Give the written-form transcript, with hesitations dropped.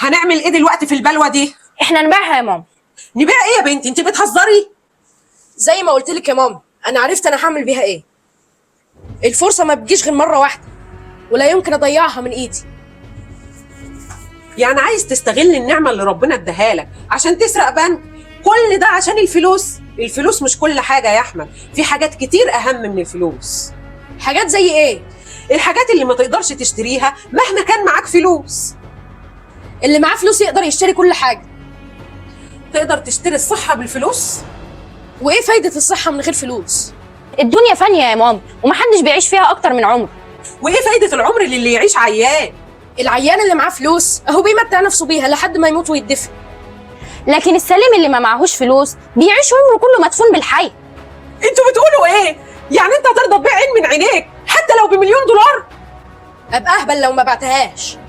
هنعمل ايه دلوقتي في البلوه دي؟ احنا نبيعها يا ماما. نبيع ايه يا بنتي؟ انت بتهزري؟ زي ما قلت لك يا ماما، انا عرفت انا هعمل بيها ايه. الفرصه ما بتجيش غير مره واحده، ولا يمكن اضيعها من ايدي. يعني عايز تستغل النعمه اللي ربنا اداها لك عشان تسرق بنك؟ كل ده عشان الفلوس؟ الفلوس مش كل حاجه يا احمد، في حاجات كتير اهم من الفلوس. حاجات زي ايه؟ الحاجات اللي ما تقدرش تشتريها مهما كان معاك فلوس. اللي معاه فلوس يقدر يشتري كل حاجه. تقدر تشتري الصحه بالفلوس؟ وايه فايده الصحه من غير فلوس؟ الدنيا فانية يا ماما، ومحدش بيعيش فيها اكتر من عمر. وايه فايده العمر اللي يعيش عيان؟ العيان اللي معاه فلوس اهو بيمتع نفسه بيها لحد ما يموت ويدفن. لكن السليم اللي ما معهوش فلوس بيعيش عمره كله مدفون بالحي. انتوا بتقولوا ايه؟ يعني انت هترضى تبيع عين من عينيك حتى لو ب1,000,000 دولار؟ ابقى اهبل لو ما بعتهاش.